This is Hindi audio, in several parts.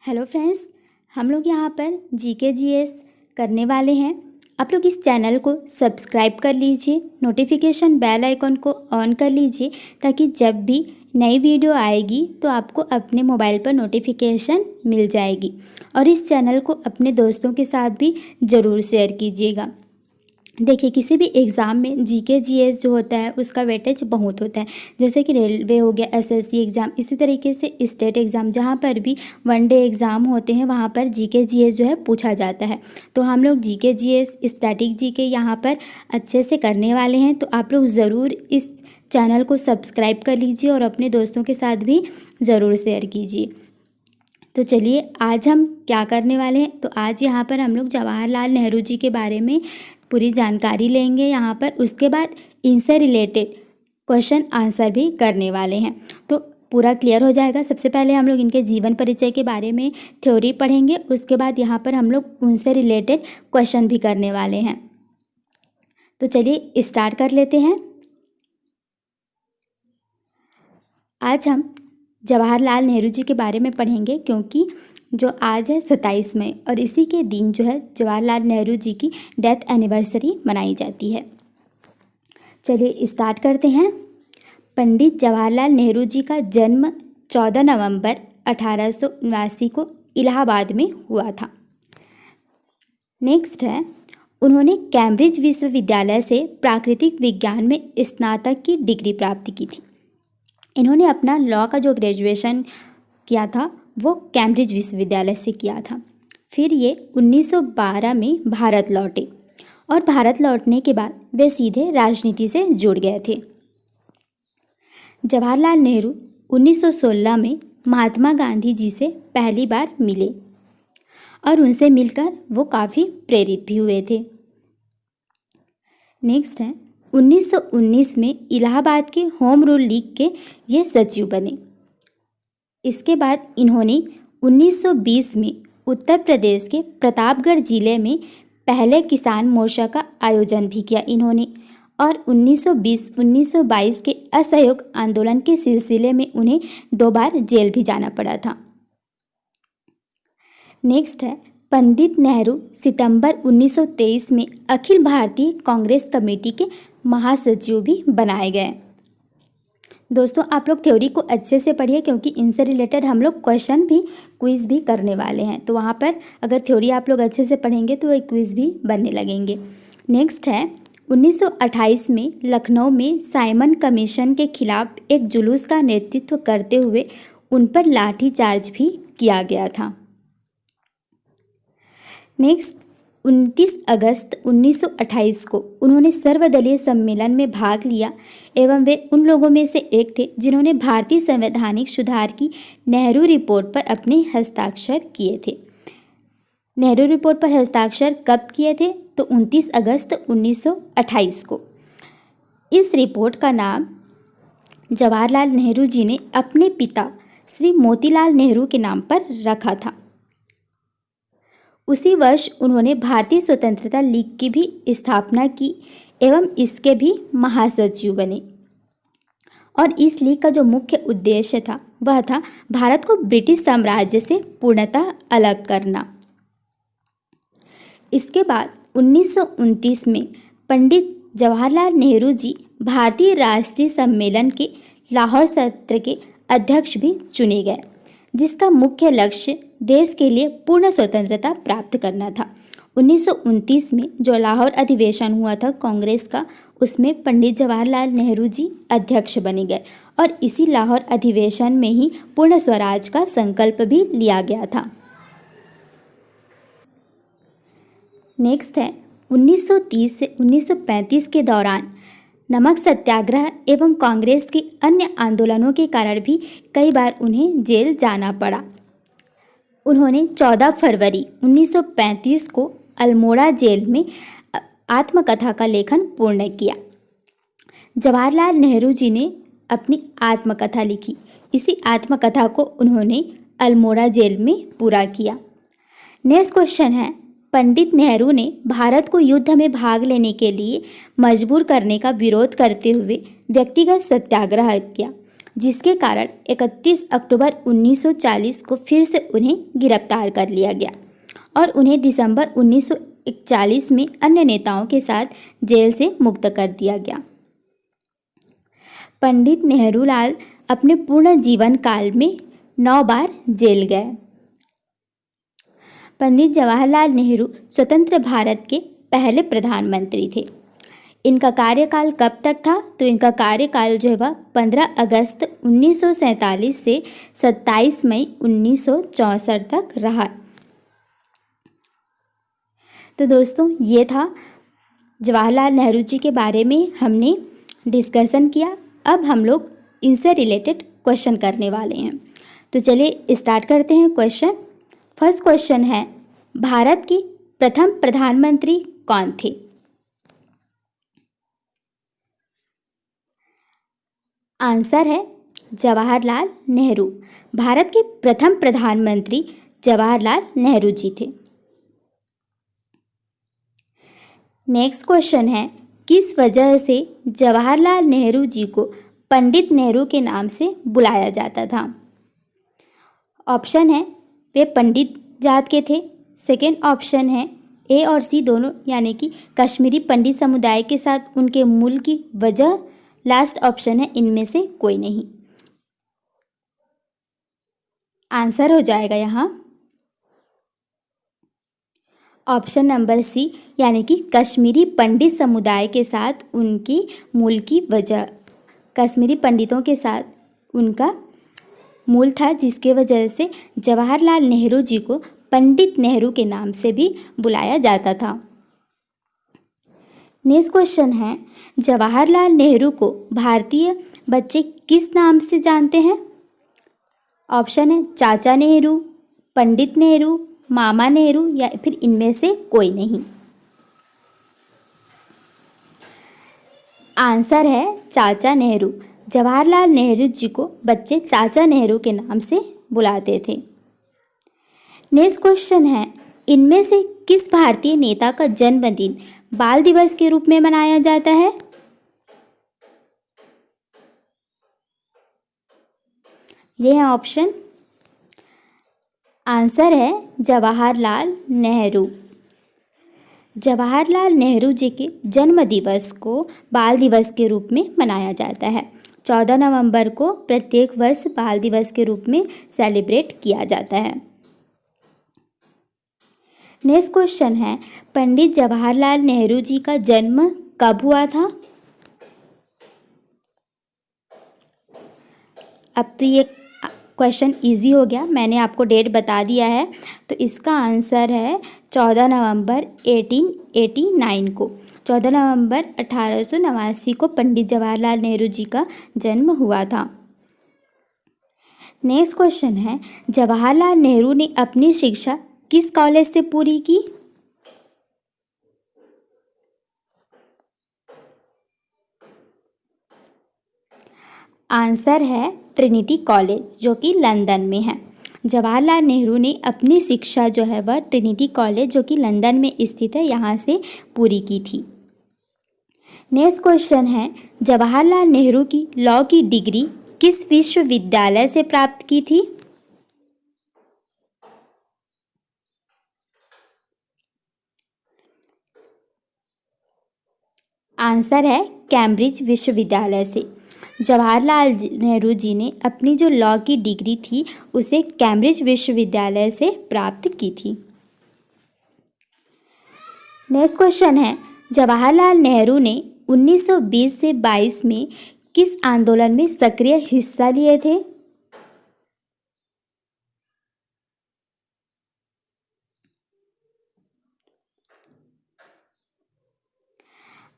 हेलो फ्रेंड्स, हम लोग यहाँ पर जीके जीएस करने वाले हैं। आप लोग इस चैनल को सब्सक्राइब कर लीजिए, नोटिफिकेशन बेल आइकन को ऑन कर लीजिए ताकि जब भी नई वीडियो आएगी तो आपको अपने मोबाइल पर नोटिफिकेशन मिल जाएगी। और इस चैनल को अपने दोस्तों के साथ भी ज़रूर शेयर कीजिएगा। देखिए, किसी भी एग्ज़ाम में जीके जीएस जो होता है उसका वेटेज बहुत होता है। जैसे कि रेलवे हो गया, एसएससी एग्ज़ाम, इसी तरीके से स्टेट एग्ज़ाम, जहाँ पर भी वनडे एग्ज़ाम होते हैं वहाँ पर जीके जीएस जो है पूछा जाता है। तो हम लोग जीके जीएस, स्टैटिक जीके यहाँ पर अच्छे से करने वाले हैं। तो आप लोग ज़रूर इस चैनल को सब्सक्राइब कर लीजिए और अपने दोस्तों के साथ भी ज़रूर शेयर कीजिए। तो चलिए, आज हम क्या करने वाले हैं। तो आज यहाँ पर हम लोग जवाहरलाल नेहरू जी के बारे में पूरी जानकारी लेंगे यहाँ पर। उसके बाद इनसे रिलेटेड क्वेश्चन आंसर भी करने वाले हैं, तो पूरा क्लियर हो जाएगा। सबसे पहले हम लोग इनके जीवन परिचय के बारे में थ्योरी पढ़ेंगे। उसके बाद यहाँ पर हम लोग उनसे रिलेटेड क्वेश्चन भी करने वाले हैं। तो चलिए स्टार्ट कर लेते हैं। आज हम जवाहरलाल नेहरू जी के बारे में पढ़ेंगे, क्योंकि जो आज है 27 मई और इसी के दिन जो है जवाहरलाल नेहरू जी की डेथ एनिवर्सरी मनाई जाती है। चलिए स्टार्ट करते हैं। पंडित जवाहरलाल नेहरू जी का जन्म 14 नवंबर 1879 को इलाहाबाद में हुआ था। नेक्स्ट है, उन्होंने कैम्ब्रिज विश्वविद्यालय से प्राकृतिक विज्ञान में स्नातक की डिग्री प्राप्त की थी। इन्होंने अपना लॉ का जो ग्रेजुएशन किया था वो कैम्ब्रिज विश्वविद्यालय से किया था। फिर ये 1912 में भारत लौटे और भारत लौटने के बाद वे सीधे राजनीति से जुड़ गए थे। जवाहरलाल नेहरू 1916 में महात्मा गांधी जी से पहली बार मिले और उनसे मिलकर वो काफ़ी प्रेरित भी हुए थे। नेक्स्ट है, 1919 में इलाहाबाद के होम रूल लीग के ये सचिव बने। इसके बाद इन्होंने 1920 में उत्तर प्रदेश के प्रतापगढ़ जिले में पहले किसान मोर्चा का आयोजन भी किया इन्होंने, और 1920-1922 के असहयोग आंदोलन के सिलसिले में उन्हें 2 बार जेल भी जाना पड़ा था। नेक्स्ट है, पंडित नेहरू सितंबर 1923 में अखिल भारतीय कांग्रेस कमेटी के महासचिव भी बनाए गए। दोस्तों, आप लोग थ्योरी को अच्छे से पढ़िए, क्योंकि इनसे रिलेटेड हम लोग क्वेश्चन भी, क्विज़ भी करने वाले हैं। तो वहाँ पर अगर थ्योरी आप लोग अच्छे से पढ़ेंगे तो एक क्विज़ भी बनने लगेंगे। नेक्स्ट है, 1928 में लखनऊ में साइमन कमीशन के खिलाफ एक जुलूस का नेतृत्व करते हुए उन पर लाठीचार्ज भी किया गया था। नेक्स्ट, 29 अगस्त 1928 को उन्होंने सर्वदलीय सम्मेलन में भाग लिया एवं वे उन लोगों में से एक थे जिन्होंने भारतीय संवैधानिक सुधार की नेहरू रिपोर्ट पर अपने हस्ताक्षर किए थे। नेहरू रिपोर्ट पर हस्ताक्षर कब किए थे? तो 29 अगस्त 1928 को। इस रिपोर्ट का नाम जवाहरलाल नेहरू जी ने अपने पिता श्री मोतीलाल नेहरू के नाम पर रखा था। उसी वर्ष उन्होंने भारतीय स्वतंत्रता लीग की भी स्थापना की एवं इसके भी महासचिव बने। और इस लीग का जो मुख्य उद्देश्य था वह था भारत को ब्रिटिश साम्राज्य से पूर्णतः अलग करना। इसके बाद 1929 में पंडित जवाहरलाल नेहरू जी भारतीय राष्ट्रीय सम्मेलन के लाहौर सत्र के अध्यक्ष भी चुने गए, जिसका मुख्य लक्ष्य देश के लिए पूर्ण स्वतंत्रता प्राप्त करना था। 1929 में जो लाहौर अधिवेशन हुआ था कांग्रेस का, उसमें पंडित जवाहरलाल नेहरू जी अध्यक्ष बने गए और इसी लाहौर अधिवेशन में ही पूर्ण स्वराज का संकल्प भी लिया गया था। नेक्स्ट है, 1930 से 1935 के दौरान नमक सत्याग्रह एवं कांग्रेस के अन्य आंदोलनों के कारण भी कई बार उन्हें जेल जाना पड़ा। उन्होंने 14 फरवरी 1935 को अल्मोड़ा जेल में आत्मकथा का लेखन पूर्ण किया। जवाहरलाल नेहरू जी ने अपनी आत्मकथा लिखी। इसी आत्मकथा को उन्होंने अल्मोड़ा जेल में पूरा किया। नेक्स्ट क्वेश्चन है, पंडित नेहरू ने भारत को युद्ध में भाग लेने के लिए मजबूर करने का विरोध करते हुए व्यक्तिगत सत्याग्रह किया। जिसके कारण 31 अक्टूबर 1940 को फिर से उन्हें गिरफ्तार कर लिया गया और उन्हें दिसंबर 1941 में अन्य नेताओं के साथ जेल से मुक्त कर दिया गया। पंडित नेहरूलाल अपने पूर्ण जीवन काल में 9 बार जेल गए। पंडित जवाहरलाल नेहरू स्वतंत्र भारत के पहले प्रधानमंत्री थे। इनका कार्यकाल कब तक था? तो इनका कार्यकाल जो है वह 15 अगस्त 1947 से 27 मई 1964 तक रहा। तो दोस्तों ये था जवाहरलाल नेहरू जी के बारे में हमने डिस्कशन किया। अब हम लोग इनसे रिलेटेड क्वेश्चन करने वाले हैं। तो चलिए स्टार्ट करते हैं क्वेश्चन। फर्स्ट क्वेश्चन है, भारत की प्रथम प्रधानमंत्री कौन थे? आंसर है जवाहरलाल नेहरू। भारत के प्रथम प्रधानमंत्री जवाहरलाल नेहरू जी थे। नेक्स्ट क्वेश्चन है, किस वजह से जवाहरलाल नेहरू जी को पंडित नेहरू के नाम से बुलाया जाता था? ऑप्शन है वे पंडित जात के थे। सेकेंड ऑप्शन है ए और सी दोनों यानी कि कश्मीरी पंडित समुदाय के साथ उनके मूल की वजह। लास्ट ऑप्शन है इनमें से कोई नहीं। आंसर हो जाएगा यहाँ ऑप्शन नंबर सी यानी कि कश्मीरी पंडित समुदाय के साथ उनकी मूल की वजह। कश्मीरी पंडितों के साथ उनका मूल था, जिसके वजह से जवाहरलाल नेहरू जी को पंडित नेहरू के नाम से भी बुलाया जाता था। नेक्स्ट क्वेश्चन है, जवाहरलाल नेहरू को भारतीय बच्चे किस नाम से जानते हैं? ऑप्शन है चाचा नेहरू, पंडित नेहरू, मामा नेहरू या फिर इनमें से कोई नहीं। आंसर है चाचा नेहरू। जवाहरलाल नेहरू जी को बच्चे चाचा नेहरू के नाम से बुलाते थे। नेक्स्ट क्वेश्चन है, इनमें से किस भारतीय नेता का जन्मदिन बाल दिवस के रूप में मनाया जाता है? ये है ऑप्शन। आंसर है जवाहरलाल नेहरू। जवाहरलाल नेहरू जी के जन्म दिवस को बाल दिवस के रूप में मनाया जाता है। 14 नवंबर को प्रत्येक वर्ष बाल दिवस के रूप में सेलिब्रेट किया जाता है। नेक्स्ट क्वेश्चन है, पंडित जवाहरलाल नेहरू जी का जन्म कब हुआ था? अब तो ये क्वेश्चन इजी हो गया, मैंने आपको डेट बता दिया है। तो इसका आंसर है 14 नवंबर 1889 को। 14 नवंबर 1889 को पंडित जवाहरलाल नेहरू जी का जन्म हुआ था। नेक्स्ट क्वेश्चन है, जवाहरलाल नेहरू ने अपनी शिक्षा किस कॉलेज से पूरी की? आंसर है ट्रिनिटी कॉलेज, जो कि लंदन में है। जवाहरलाल नेहरू ने अपनी शिक्षा जो है वह ट्रिनिटी कॉलेज, जो कि लंदन में स्थित है, यहाँ से पूरी की थी। नेक्स्ट क्वेश्चन है, जवाहरलाल नेहरू की लॉ की डिग्री किस विश्वविद्यालय से प्राप्त की थी? आंसर है कैम्ब्रिज विश्वविद्यालय से। जवाहरलाल नेहरू जी ने अपनी जो लॉ की डिग्री थी उसे कैम्ब्रिज विश्वविद्यालय से प्राप्त की थी। नेक्स्ट क्वेश्चन है, जवाहरलाल नेहरू ने 1920 से 22 में किस आंदोलन में सक्रिय हिस्सा लिए थे?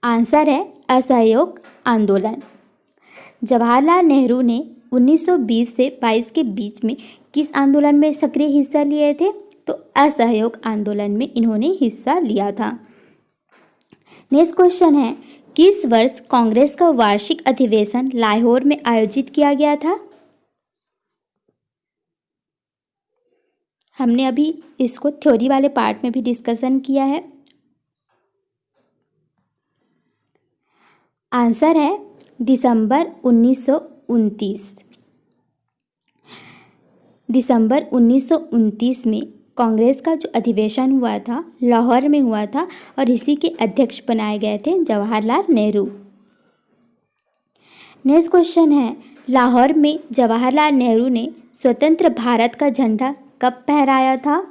आंसर है असहयोग आंदोलन। जवाहरलाल नेहरू ने 1920 से 22 के बीच में किस आंदोलन में सक्रिय हिस्सा लिए थे? तो असहयोग आंदोलन में इन्होंने हिस्सा लिया था। नेक्स्ट क्वेश्चन है, किस वर्ष कांग्रेस का वार्षिक अधिवेशन लाहौर में आयोजित किया गया था? हमने अभी इसको थ्योरी वाले पार्ट में भी डिस्कशन किया है। आंसर है दिसंबर 1929। दिसंबर 1929 में कांग्रेस का जो अधिवेशन हुआ था लाहौर में हुआ था और इसी के अध्यक्ष बनाए गए थे जवाहरलाल नेहरू। नेक्स्ट क्वेश्चन है, लाहौर में जवाहरलाल नेहरू ने स्वतंत्र भारत का झंडा कब फहराया था?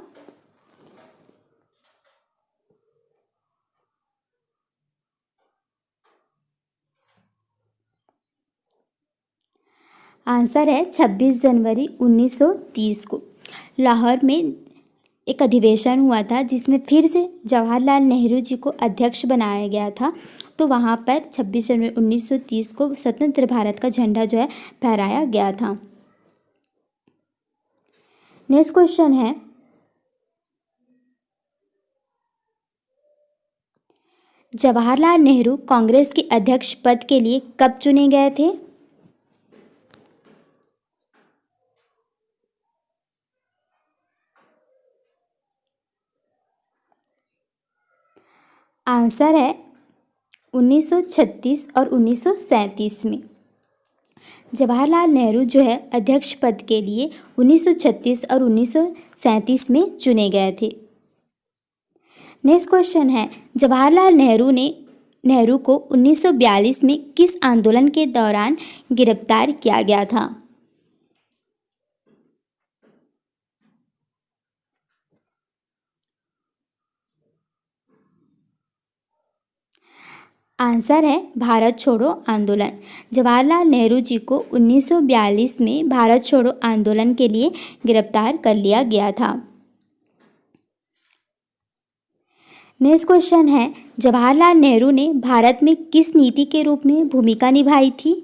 आंसर है 26 जनवरी 1930 को। लाहौर में एक अधिवेशन हुआ था जिसमें फिर से जवाहरलाल नेहरू जी को अध्यक्ष बनाया गया था, तो वहाँ पर 26 जनवरी 1930 को स्वतंत्र भारत का झंडा जो है फहराया गया था। नेक्स्ट क्वेश्चन है, जवाहरलाल नेहरू कांग्रेस के अध्यक्ष पद के लिए कब चुने गए थे? आंसर है 1936 और 1937 में। जवाहरलाल नेहरू जो है अध्यक्ष पद के लिए 1936 और 1937 में चुने गए थे। नेक्स्ट क्वेश्चन है, जवाहरलाल नेहरू को 1942 में किस आंदोलन के दौरान गिरफ्तार किया गया था? आंसर है भारत छोड़ो आंदोलन। जवाहरलाल नेहरू जी को 1942 में भारत छोड़ो आंदोलन के लिए गिरफ्तार कर लिया गया था। नेक्स्ट क्वेश्चन है, जवाहरलाल नेहरू ने भारत में किस नीति के रूप में भूमिका निभाई थी?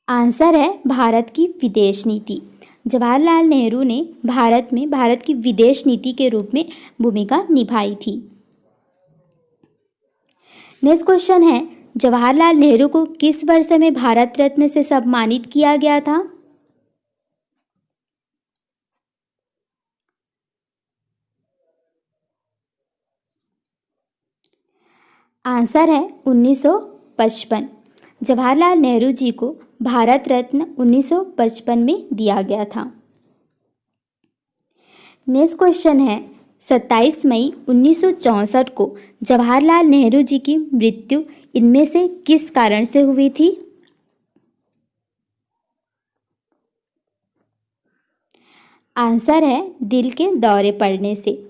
आंसर है भारत की विदेश नीति। जवाहरलाल नेहरू ने भारत में भारत की विदेश नीति के रूप में भूमिका निभाई थी। नेक्स्ट क्वेश्चन है, जवाहरलाल नेहरू को किस वर्ष में भारत रत्न से सम्मानित किया गया था? आंसर है 1955। जवाहरलाल नेहरू जी को भारत रत्न 1955 में दिया गया था। नेक्स्ट क्वेश्चन है, 27 मई 1964 को जवाहरलाल नेहरू जी की मृत्यु इनमें से किस कारण से हुई थी? आंसर है दिल के दौरे पड़ने से।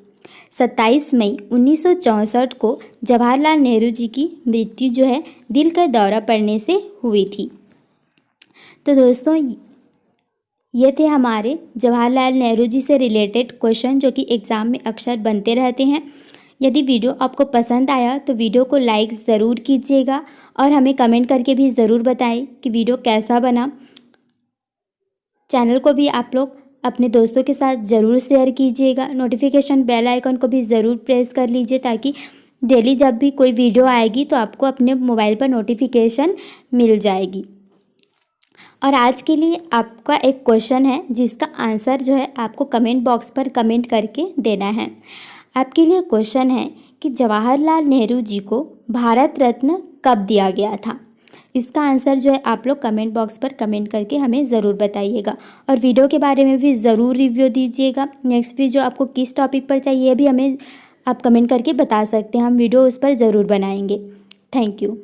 27 मई 1964 को जवाहरलाल नेहरू जी की मृत्यु जो है दिल का दौरा पड़ने से हुई थी। तो दोस्तों ये थे हमारे जवाहरलाल नेहरू जी से रिलेटेड क्वेश्चन जो कि एग्ज़ाम में अक्सर बनते रहते हैं। यदि वीडियो आपको पसंद आया तो वीडियो को लाइक ज़रूर कीजिएगा और हमें कमेंट करके भी ज़रूर बताएं कि वीडियो कैसा बना। चैनल को भी आप लोग अपने दोस्तों के साथ ज़रूर शेयर कीजिएगा। नोटिफिकेशन बेल आइकन को भी ज़रूर प्रेस कर लीजिए ताकि डेली जब भी कोई वीडियो आएगी तो आपको अपने मोबाइल पर नोटिफिकेशन मिल जाएगी। और आज के लिए आपका एक क्वेश्चन है जिसका आंसर जो है आपको कमेंट बॉक्स पर कमेंट करके देना है। आपके लिए क्वेश्चन है कि जवाहरलाल नेहरू जी को भारत रत्न कब दिया गया था? इसका आंसर जो है आप लोग कमेंट बॉक्स पर कमेंट करके हमें ज़रूर बताइएगा और वीडियो के बारे में भी ज़रूर रिव्यू दीजिएगा। नेक्स्ट वीडियो आपको किस टॉपिक पर चाहिए भी हमें आप कमेंट करके बता सकते हैं, हम वीडियो उस पर ज़रूर बनाएंगे। Thank you.